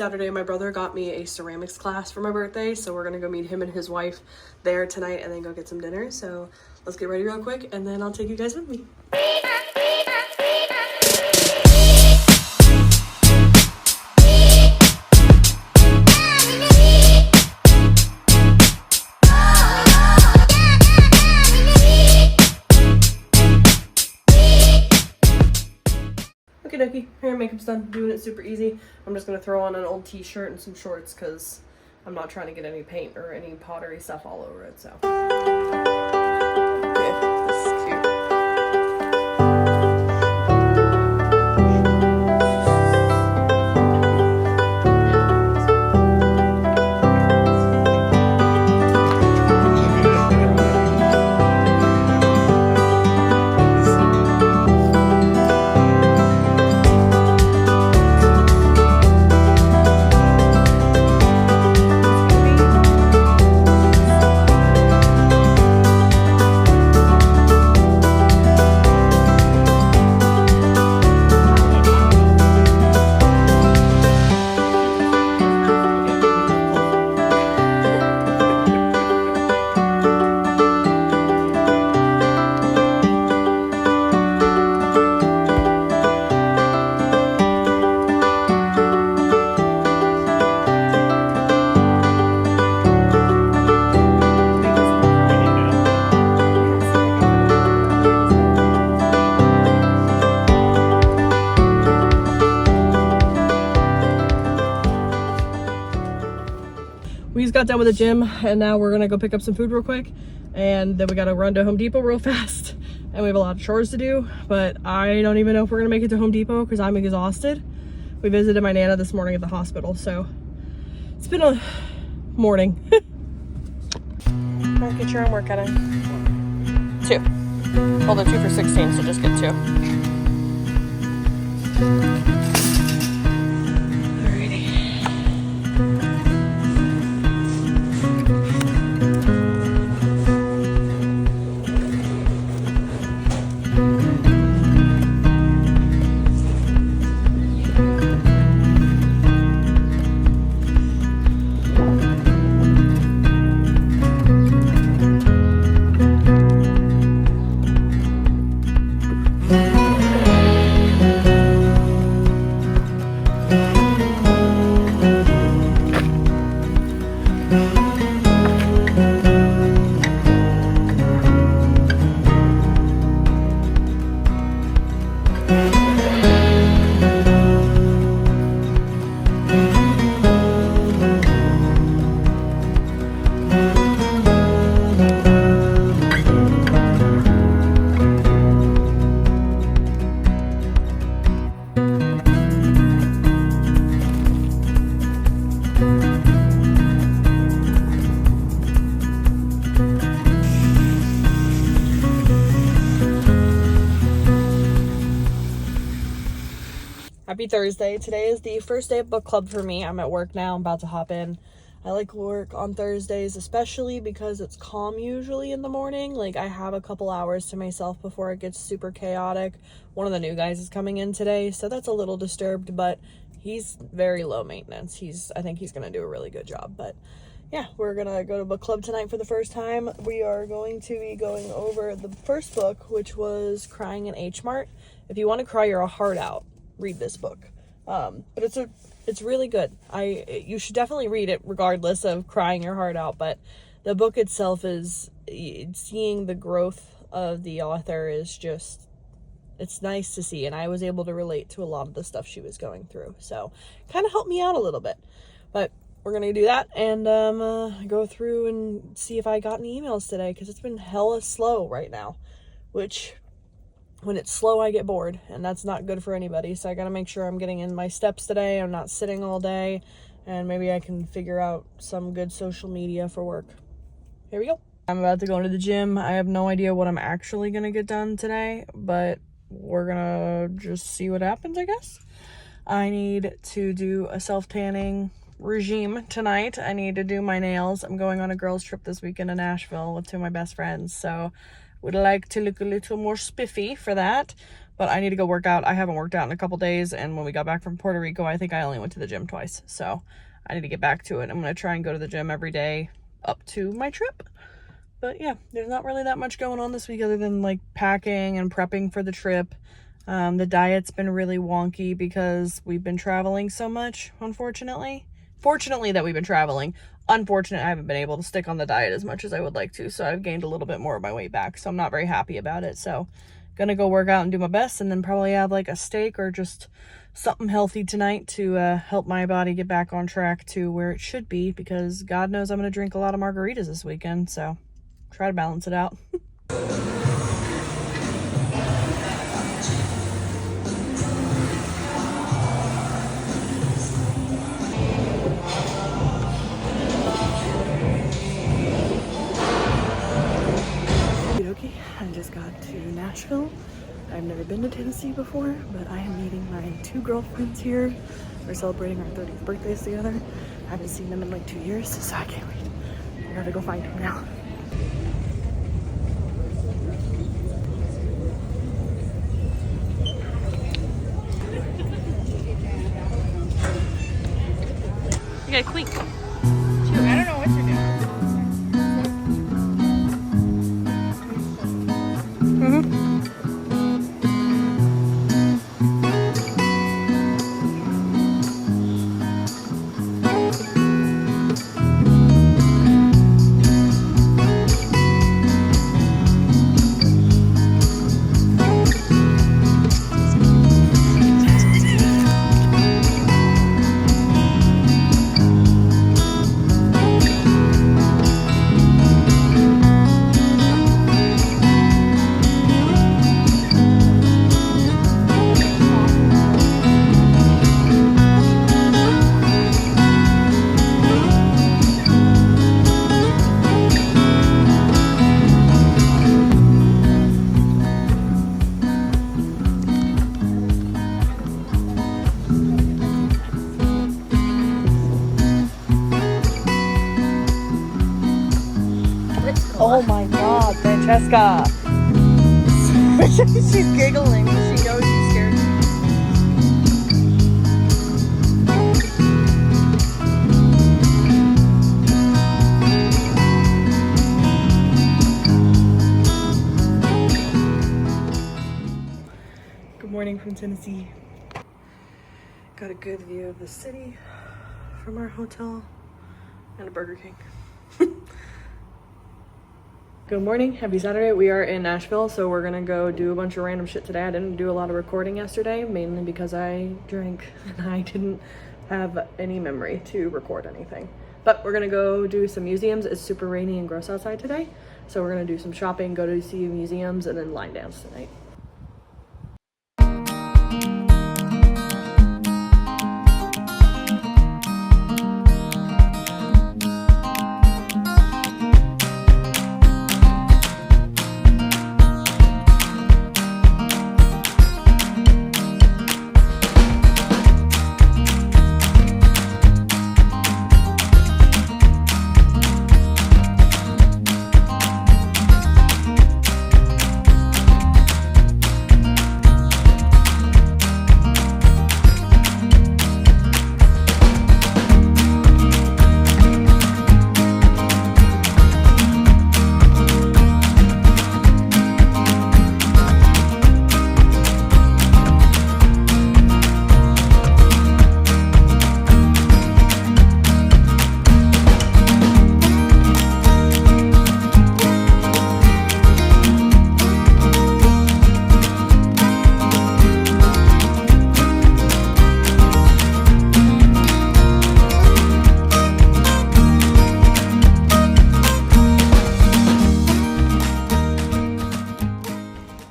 Saturday, my brother got me a ceramics class for my birthday, so we're gonna go meet him and his wife there tonight and then go get some dinner. So let's get ready real quick and then I'll take you guys with me. Okie dokie, hair and makeup's done, doing it super easy. I'm just gonna throw on an old t-shirt and some shorts because I'm not trying to get any paint or any pottery stuff all over it, so. Okay, this is cute. We just got done with the gym and now we're gonna go pick up some food real quick, and then we gotta run to Home Depot real fast, and we have a lot of chores to do, but I don't even know if we're gonna make it to Home Depot because I'm exhausted. We visited my Nana this morning at the hospital, so it's been a morning. Mark, get your own workout in. 2. Well, they're 2 for 16, so just get 2. Happy Thursday. Today is the first day of book club for me. I'm at work now. I'm about to hop in. I like work on Thursdays, especially because it's calm usually in the morning. Like, I have a couple hours to myself before it gets super chaotic. One of the new guys is coming in today, so that's a little disturbed, but he's very low maintenance. I think he's going to do a really good job. But yeah, we're going to go to book club tonight for the first time. We are going to be going over the first book, which was Crying in H Mart. If you want to cry your heart out, read this book. But it's really good. You should definitely read it regardless of crying your heart out, but the book itself is, seeing the growth of the author is just, it's nice to see, and I was able to relate to a lot of the stuff she was going through, so kind of helped me out a little bit. But we're gonna do that and go through and see if I got any emails today, because it's been hella slow right now, which, when it's slow, I get bored, and that's not good for anybody. So I gotta make sure I'm getting in my steps today. I'm not sitting all day, and maybe I can figure out some good social media for work. Here we go. I'm about to go into the gym. I have no idea what I'm actually gonna get done today, but we're gonna just see what happens, I guess. I need to do a self-tanning regime tonight. I need to do my nails. I'm going on a girls trip this weekend in Nashville with 2 of my best friends, so would like to look a little more spiffy for that. but I need to go work out. I haven't worked out in a couple days, and when we got back from Puerto Rico, I think I only went to the gym twice. So I need to get back to it. I'm going to try and go to the gym every day up to my trip. But yeah, there's not really that much going on this week other than like packing and prepping for the trip. The diet's been really wonky because we've been traveling so much, unfortunately. Fortunately that we've been traveling. Unfortunate I haven't been able to stick on the diet as much as I would like to, so I've gained a little bit more of my weight back, so I'm not very happy about it. So gonna go work out and do my best, and then probably have like a steak or just something healthy tonight to help my body get back on track to where it should be, because God knows I'm gonna drink a lot of margaritas this weekend, so try to balance it out. I just got to Nashville. I've never been to Tennessee before, but I am meeting my 2 girlfriends here. We're celebrating our 30th birthdays together. I haven't seen them in like 2 years, so I can't wait. I gotta go find them now. You got a queen. I don't know what you're doing. Oh my god, Francesca! She's giggling. She knows she's scared. Good morning from Tennessee. Got a good view of the city from our hotel and a Burger King. Good morning, happy Saturday. We are in Nashville, so we're gonna go do a bunch of random shit today. I didn't do a lot of recording yesterday, mainly because I drank and I didn't have any memory to record anything. But we're gonna go do some museums. It's super rainy and gross outside today, so we're gonna do some shopping, go to see museums, and then line dance tonight.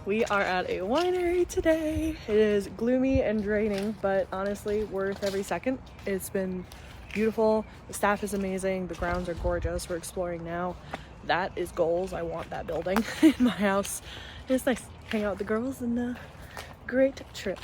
We are at a winery today. It is gloomy and draining, but honestly worth every second. It's been beautiful. The staff is amazing. The grounds are gorgeous. We're exploring now. That is goals. I want that building in my house. It's nice. Hang out with the girls and great trip.